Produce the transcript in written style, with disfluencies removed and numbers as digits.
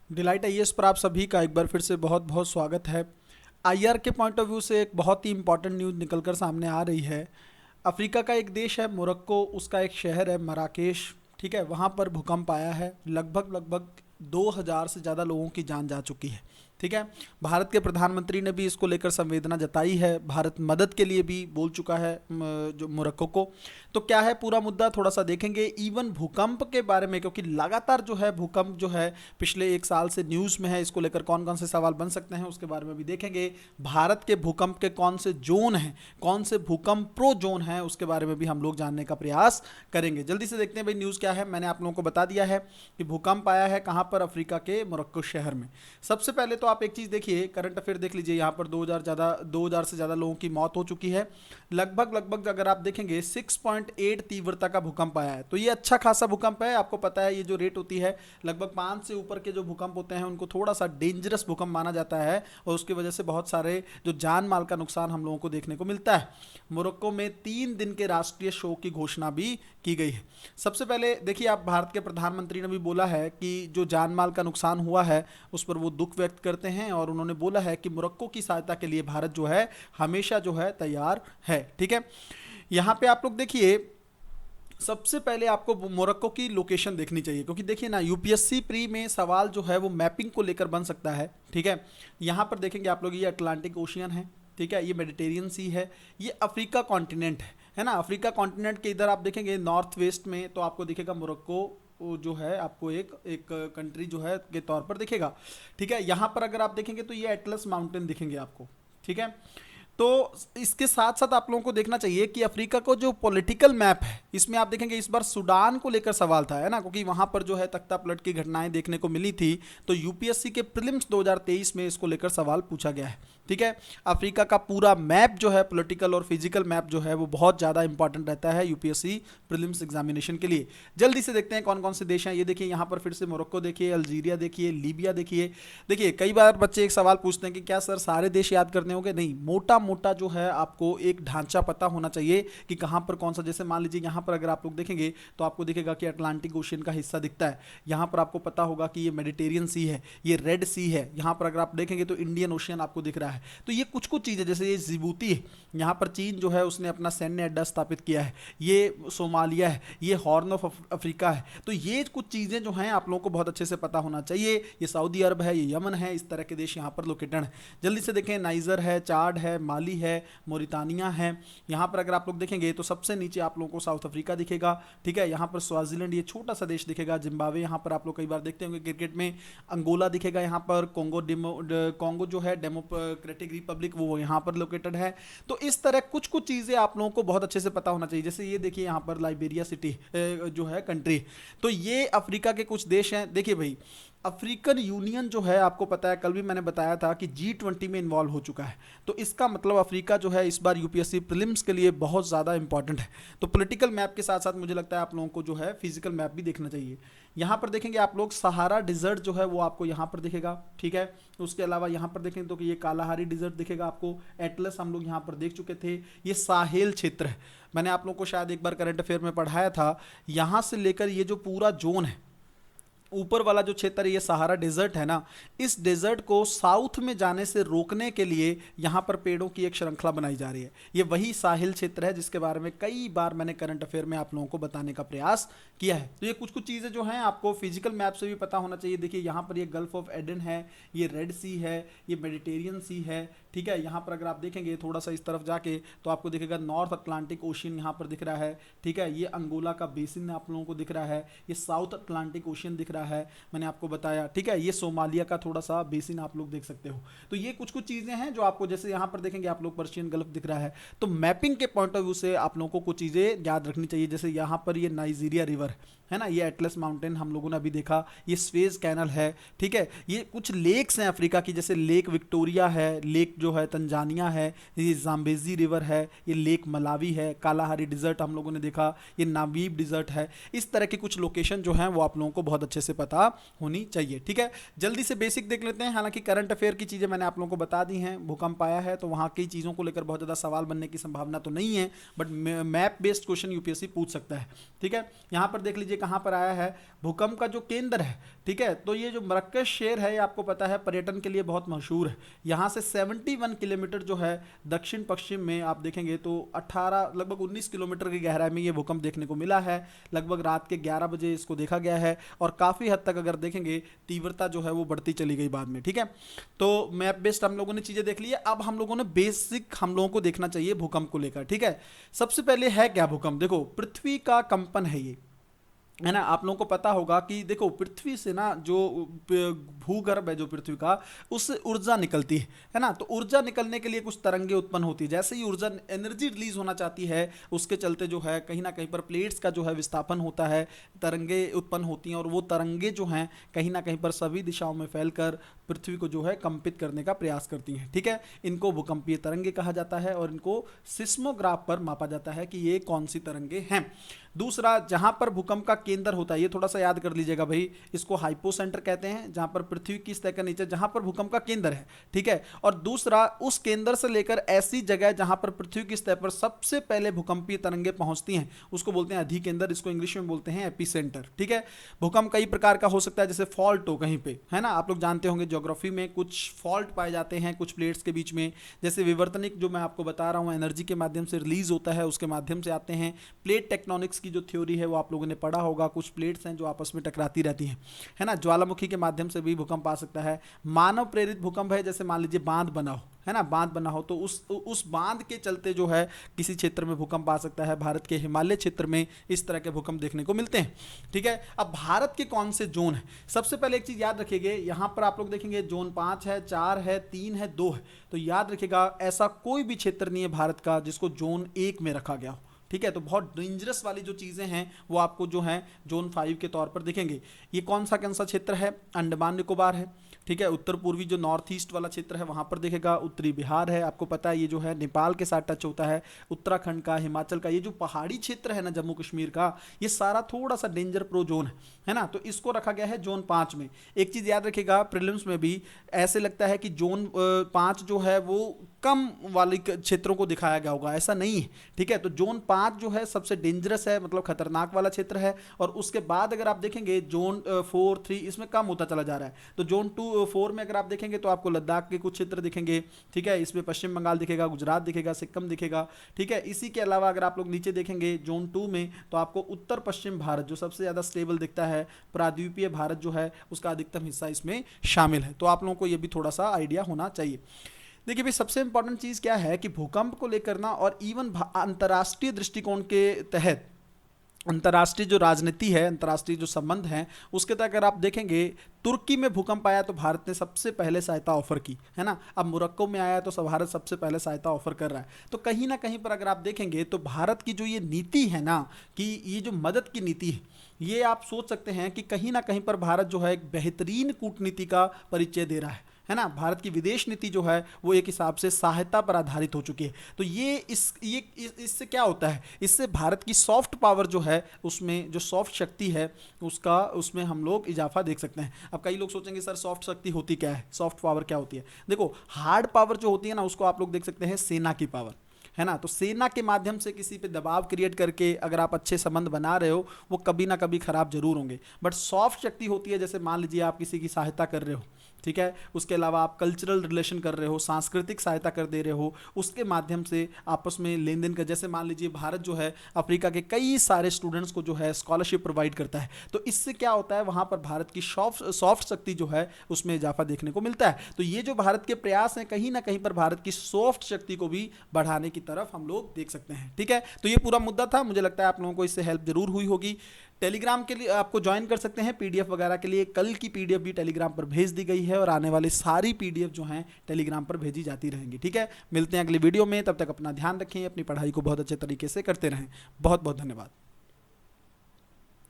Delight IAS पर आप सभी का एक बार फिर से बहुत बहुत स्वागत है। आईआर के पॉइंट ऑफ व्यू से एक बहुत ही इंपॉर्टेंट न्यूज़ निकलकर सामने आ रही है। अफ्रीका का एक देश है मोरक्को, उसका एक शहर है मराकेश। ठीक है, वहाँ पर भूकंप आया है। लगभग लगभग 2000 से ज़्यादा लोगों की जान जा चुकी है। ठीक है, भारत के प्रधानमंत्री ने भी इसको लेकर संवेदना जताई है। भारत मदद के लिए भी बोल चुका है जो मोरक्को को। तो क्या है पूरा मुद्दा थोड़ा सा देखेंगे, इवन भूकंप के बारे में, क्योंकि लगातार जो है भूकंप जो है पिछले एक साल से न्यूज़ में है। इसको लेकर कौन कौन से सवाल बन सकते हैं उसके बारे में भी देखेंगे। भारत के भूकंप के कौन से जोन हैं, कौन से भूकंप प्रो जोन हैं, उसके बारे में भी हम लोग जानने का प्रयास करेंगे। जल्दी से देखते हैं भाई न्यूज़ क्या है। मैंने आप लोगों को बता दिया है कि भूकंप आया है कहाँ पर, अफ्रीका के मोरक्को शहर में। सबसे पहले तो आप एक चीज़ देखिए, करंट अफेयर देख लीजिए। यहाँ पर 2000 से ज़्यादा लोगों की मौत हो चुकी है। लगभग लगभग अगर आप देखेंगे 6.8 तीव्रता का भूकंप आया है। तो ये अच्छा खासा भूकंप है। आपको पता है ये जो रेट होती है लगभग 5 से ऊपर के जो भूकंप होते हैं उनको थोड़ा सा डेंजरस भूकंप माना जाता है, और उसकी वजह से बहुत सारे जो जान माल का नुकसान हम लोगों को देखने को मिलता है। मोरक्को में 3 दिन के राष्ट्रीय शोक की घोषणा भी की गई है। सबसे पहले देखिए, आप भारत के प्रधानमंत्री ने भी बोला है कि जो जान माल का नुकसान हुआ है उस पर वो दुख व्यक्त करते हैं, और उन्होंने बोला है कि मोरक्को की सहायता के लिए भारत जो है हमेशा जो है तैयार है। ठीक है, यहाँ पे आप लोग देखिए, सबसे पहले आपको मोरक्को की लोकेशन देखनी चाहिए, क्योंकि देखिए ना यूपीएससी प्री में सवाल जो है वो मैपिंग को लेकर बन सकता है। ठीक है, यहाँ पर देखेंगे आप लोग, ये अटलांटिक ओशियन है। ठीक है, ये मेडिटेरियन सी है, ये अफ्रीका कॉन्टिनेंट है ना। अफ्रीका कॉन्टिनेंट के इधर आप देखेंगे नॉर्थ वेस्ट में तो आपको दिखेगा मोरक्को, वो जो है आपको एक एक कंट्री जो है के तौर पर दिखेगा। ठीक है, यहाँ पर अगर आप देखेंगे तो ये एटलस माउंटेन दिखेंगे आपको। ठीक है, तो इसके साथ साथ आप लोगों को देखना चाहिए कि अफ्रीका को जो पॉलिटिकल मैप है इसमें आप देखेंगे इस बार सूडान को लेकर सवाल था, है ना, क्योंकि वहां पर जो है तख्ता पलट की घटनाएं देखने को मिली थी। तो यूपीएससी के प्रीलिम्स 2023 में इसको लेकर सवाल पूछा गया है। ठीक है, अफ्रीका का पूरा मैप जो है पॉलिटिकल और फिजिकल मैप जो है वो बहुत ज़्यादा इंपॉर्टेंट रहता है यूपीएससी प्रीलिम्स एग्जामिनेशन के लिए। जल्दी से देखते हैं कौन कौन से देश हैं। ये देखिए यहाँ पर फिर से मोरक्को देखिए, अल्जीरिया देखिए, लीबिया देखिए। देखिए कई बार बच्चे एक सवाल पूछते हैं कि क्या सर सारे देश याद करने होंगे? नहीं, मोटा मोटा जो है आपको एक ढांचा पता होना चाहिए कि कहाँ पर कौन सा। जैसे मान लीजिए यहाँ पर अगर आप लोग देखेंगे तो आपको दिखेगा कि अटलांटिक ओशियन का हिस्सा दिखता है। यहाँ पर आपको पता होगा कि ये मेडिटेरियन सी है, ये रेड सी है। यहाँ पर अगर आप देखेंगे तो इंडियन ओशियन आपको दिख रहा है। तो ये कुछ कुछ चीज़ें, जैसे ये जिबूती है, यहाँ पर चीन जो है उसने अपना सैन्य अड्डा स्थापित किया है। ये सोमालिया है, ये हॉर्न ऑफ अफ्रीका है। तो ये कुछ चीज़ें जो हैं आप लोगों को बहुत अच्छे से पता होना चाहिए। ये सऊदी अरब है, ये यमन है, इस तरह के देश यहाँ पर लोकेटेड हैं। जल्दी से देखें, नाइजर है, चाड है, माली है, मोरितानिया है। यहाँ पर अगर आप लोग देखेंगे तो सबसे नीचे आप लोगों को साउथ अफ्रीका दिखेगा। ठीक है, यहाँ पर स्वाजिलैंड, ये छोटा सा देश दिखेगा। जिम्बाब्वे, यहाँ पर आप लोग कई बार देखते होंगे क्रिकेट में। अंगोला दिखेगा यहाँ पर। कॉन्गो जो है डेमोक्रेटिक रिपब्लिक, वो यहाँ पर लोकेटेड है। तो इस तरह कुछ कुछ चीज़ें आप लोगों को बहुत अच्छे से पता होना चाहिए। जैसे ये देखिए यहाँ पर लाइबेरिया सिटी जो है कंट्री। तो ये अफ्रीका के कुछ देश हैं। देखिए भाई, अफ्रीकन यूनियन जो है आपको पता है, कल भी मैंने बताया था कि G20 में इन्वॉल्व हो चुका है। तो इसका मतलब अफ्रीका जो है इस बार यूपीएससी प्रीलिम्स के लिए बहुत ज़्यादा इंपॉर्टेंट है। तो पॉलिटिकल मैप के साथ साथ मुझे लगता है आप लोगों को जो है फिजिकल मैप भी देखना चाहिए। यहाँ पर देखेंगे आप लोग, सहारा डिजर्ट जो है वो आपको यहाँ पर दिखेगा। ठीक है, उसके अलावा यहाँ पर देखेंगे तो कि ये कालाहारी डिजर्ट दिखेगा आपको। एटलस हम लोग यहाँ पर देख चुके थे। ये साहेल क्षेत्र है, मैंने आप लोग को शायद एक बार करंट अफेयर में पढ़ाया था। यहाँ से लेकर ये जो पूरा जोन है, ऊपर वाला जो क्षेत्र ये सहारा डेजर्ट है ना, इस डेजर्ट को साउथ में जाने से रोकने के लिए यहाँ पर पेड़ों की एक श्रृंखला बनाई जा रही है। ये वही साहिल क्षेत्र है जिसके बारे में कई बार मैंने करंट अफेयर में आप लोगों को बताने का प्रयास किया है। तो ये कुछ कुछ चीज़ें जो हैं आपको फिजिकल मैप से भी पता होना चाहिए। देखिए यहाँ पर ये गल्फ ऑफ एडन है, ये रेड सी है, ये मेडिटेरियन सी है। ठीक है, यहाँ पर अगर आप देखेंगे थोड़ा सा इस तरफ जाके तो आपको दिखेगा नॉर्थ अटलांटिक ओशियन यहाँ पर दिख रहा है। ठीक है, ये अंगोला का बेसिन आप लोगों को दिख रहा है। ये साउथ अटलांटिक ओशियन दिख रहा है, मैंने आपको बताया। ठीक है, ये सोमालिया का थोड़ा सा बेसिन आप लोग देख सकते हो। तो ये कुछ कुछ चीज़ें हैं जो आपको, जैसे यहाँ पर देखेंगे आप लोग पर्शियन गल्फ दिख रहा है। तो मैपिंग के पॉइंट ऑफ व्यू से आप लोगों को कुछ चीज़ें याद रखनी चाहिए। जैसे यहाँ पर ये नाइजीरिया रिवर है ना, ये एटलस माउंटेन हम लोगों ने अभी देखा, ये स्वेज कैनल है। ठीक है, ये कुछ लेक्स हैं अफ्रीका की, जैसे लेक विक्टोरिया है, लेक जो है तंजानिया है, ये जाम्बेजी रिवर है, ये लेक मलावी है, कालाहारी डिजर्ट हम लोगों ने देखा, ये नावीब डिजर्ट है। इस तरह की कुछ लोकेशन जो हैं वो आप लोगों को बहुत अच्छे से पता होनी चाहिए। ठीक है, जल्दी से बेसिक देख लेते हैं। हालांकि करंट अफेयर की चीज़ें मैंने आप लोगों को बता दी हैं। भूकंप आया है तो वहाँ की चीज़ों को लेकर बहुत ज़्यादा सवाल बनने की संभावना तो नहीं है, but map based question UPSC पूछ सकता है। ठीक है, यहाँ पर देख लीजिए कहाँ पर आया है भूकंप का जो केंद्र है। ठीक है, तो ये जो मरक्कश शहर है, ये आपको पता है पर्यटन के लिए बहुत मशहूर है। यहाँ से 71 किलोमीटर जो है दक्षिण पश्चिम में आप देखेंगे तो 18 लगभग 19 किलोमीटर की गहराई में ये भूकंप देखने को मिला है। लगभग रात के 11 बजे इसको देखा गया है और काफ़ी हद तक अगर देखेंगे तीव्रता जो है वो बढ़ती चली गई बाद में। ठीक है, तो मैप बेस्ड हम लोगों ने चीज़ें देख ली है। अब हम लोगों ने बेसिक हम लोगों को देखना चाहिए भूकंप को लेकर। ठीक है, सबसे पहले है क्या भूकंप? देखो, पृथ्वी का कंपन है ये, है ना। आप लोगों को पता होगा कि देखो पृथ्वी से ना जो भूगर्भ है जो पृथ्वी का, उससे ऊर्जा निकलती है ना। तो ऊर्जा निकलने के लिए कुछ तरंगे उत्पन्न होती है। जैसे ही ऊर्जा एनर्जी रिलीज होना चाहती है, उसके चलते जो है कहीं ना कहीं पर प्लेट्स का जो है विस्थापन होता है, तरंगे उत्पन्न होती हैं और वो तरंगे जो हैं कहीं ना कहीं पर सभी दिशाओं में फैलकर पृथ्वी को जो है कंपित करने का प्रयास करती हैं। ठीक है, इनको भूकंपीय तरंगे कहा जाता है और इनको सिस्मोग्राफ पर मापा जाता है कि ये कौन सी तरंगे हैं। दूसरा, जहां पर भूकंप का केंद्र होता है, ये थोड़ा सा याद कर लीजिएगा भाई, इसको हाइपोसेंटर कहते हैं, जहां पर पृथ्वी की सतह के नीचे जहां पर भूकंप का केंद्र है। ठीक है, और दूसरा, उस केंद्र से लेकर ऐसी जगह जहां पर पृथ्वी की सतह पर सबसे पहले भूकंपीय तरंगे पहुंचती हैं, उसको बोलते हैं अधिकेंद्र, इसको इंग्लिश में बोलते हैं एपिसेंटर। ठीक है, भूकंप कई प्रकार का हो सकता है, जैसे फॉल्ट हो कहीं पे, है ना। आप लोग जानते होंगे ज्योग्राफी में कुछ फॉल्ट पाए जाते हैं कुछ प्लेट्स के बीच में, जैसे विवर्तनिक जो मैं आपको बता रहा हूं एनर्जी के माध्यम से रिलीज होता है, उसके माध्यम से आते हैं। प्लेट टेक्टोनिक्स की जो थ्योरी है वो आप लोगों ने पढ़ा होगा, कुछ प्लेट्स हैं जो आपस में टकराती रहती हैं, है ना। ज्वालामुखी के माध्यम से भी भूकंप आ सकता है। मानव प्रेरित भूकंप है, जैसे मान लीजिए बांध बना हो, है ना, बांध बना हो तो उस बांध के चलते जो है किसी क्षेत्र में भूकंप आ सकता है। भारत के हिमालय क्षेत्र में इस तरह के भूकंप देखने को मिलते हैं। ठीक है, अब भारत के कौन से जोन है, सबसे पहले एक चीज याद रखिएगा, यहां पर आप लोग देखेंगे जोन 5 है, 4 है, 3 है, 2 है। तो याद रखिएगा ऐसा कोई भी क्षेत्र नहीं है भारत का जिसको जोन 1 में रखा गया हो। ठीक है, तो बहुत डेंजरस वाली जो चीज़ें हैं वो आपको जो है जोन 5 के तौर पर दिखेंगे। ये कौन सा क्षेत्र है? अंडमान निकोबार है। ठीक है, उत्तर पूर्वी जो नॉर्थ ईस्ट वाला क्षेत्र है वहाँ पर दिखेगा। उत्तरी बिहार है, आपको पता है ये जो है नेपाल के साथ टच होता है। उत्तराखंड का, हिमाचल का, ये जो पहाड़ी क्षेत्र है ना जम्मू कश्मीर का, ये सारा थोड़ा सा डेंजर प्रो जोन है ना। तो इसको रखा गया है जोन 5 में। एक चीज़ याद रखिएगा, प्रीलिम्स में भी ऐसे लगता है कि जोन 5 जो है वो कम वाले क्षेत्रों को दिखाया गया होगा, ऐसा नहीं है। ठीक है, तो जोन 5 जो है सबसे डेंजरस है, मतलब खतरनाक वाला क्षेत्र है। और उसके बाद अगर आप देखेंगे जोन 4, 3 इसमें कम होता चला जा रहा है। तो जोन 4 में अगर आप देखेंगे तो आपको लद्दाख के कुछ क्षेत्र दिखेंगे। ठीक है, इसमें पश्चिम बंगाल दिखेगा, गुजरात दिखेगा, सिक्किम दिखेगा। ठीक है, इसी के अलावा अगर आप लोग नीचे देखेंगे जोन 2 में तो आपको उत्तर पश्चिम भारत जो सबसे ज़्यादा स्टेबल दिखता है, प्राद्वीपीय भारत जो है उसका अधिकतम हिस्सा इसमें शामिल है। तो आप लोगों को ये भी थोड़ा सा आइडिया होना चाहिए। देखिए भाई, सबसे इंपॉर्टेंट चीज़ क्या है कि भूकंप को लेकर ना, और इवन अंतर्राष्ट्रीय दृष्टिकोण के तहत अंतर्राष्ट्रीय जो राजनीति है, अंतर्राष्ट्रीय जो संबंध हैं, उसके तहत अगर आप देखेंगे तुर्की में भूकंप आया तो भारत ने सबसे पहले सहायता ऑफर की, है ना। अब मोरक्को में आया तो भारत सबसे पहले सहायता ऑफर कर रहा है। तो कहीं ना कहीं पर अगर आप देखेंगे तो भारत की जो ये नीति है ना, कि ये जो मदद की नीति है, ये आप सोच सकते हैं कि कहीं ना कहीं पर भारत जो है एक बेहतरीन कूटनीति का परिचय दे रहा है ना। भारत की विदेश नीति जो है वो एक हिसाब से सहायता पर आधारित हो चुकी है। तो इससे क्या होता है, इससे भारत की सॉफ्ट पावर जो है, उसमें जो सॉफ्ट शक्ति है उसमें हम लोग इजाफा देख सकते हैं। अब कई लोग सोचेंगे सर सॉफ्ट शक्ति होती क्या है, सॉफ्ट पावर क्या होती है? देखो, हार्ड पावर जो होती है ना, उसको आप लोग देख सकते हैं सेना की पावर, है ना। तो सेना के माध्यम से किसी पे दबाव क्रिएट करके अगर आप अच्छे संबंध बना रहे हो, वो कभी ना कभी खराब जरूर होंगे। बट सॉफ्ट शक्ति होती है, जैसे मान लीजिए आप किसी की सहायता कर रहे हो, ठीक है, उसके अलावा आप कल्चरल रिलेशन कर रहे हो, सांस्कृतिक सहायता कर दे रहे हो, उसके माध्यम से आपस में लेन देन कर, जैसे मान लीजिए भारत जो है अफ्रीका के कई सारे स्टूडेंट्स को जो है स्कॉलरशिप प्रोवाइड करता है। तो इससे क्या होता है, वहाँ पर भारत की सॉफ्ट शक्ति जो है उसमें इजाफा देखने को मिलता है। तो ये जो भारत के प्रयास हैं, कहीं ना कहीं पर भारत की सॉफ्ट शक्ति को भी बढ़ाने की तरफ हम लोग देख सकते हैं। ठीक है, तो ये पूरा मुद्दा था। मुझे लगता है आप लोगों को इससे हेल्प जरूर हुई होगी। टेलीग्राम के लिए आपको ज्वाइन कर सकते हैं, पीडीएफ वगैरह के लिए कल की पीडीएफ भी टेलीग्राम पर भेज दी गई है और आने वाली सारी पीडीएफ जो हैं टेलीग्राम पर भेजी जाती रहेंगी। ठीक है, मिलते हैं अगली वीडियो में, तब तक अपना ध्यान रखें, अपनी पढ़ाई को बहुत अच्छे तरीके से करते रहें। बहुत बहुत धन्यवाद।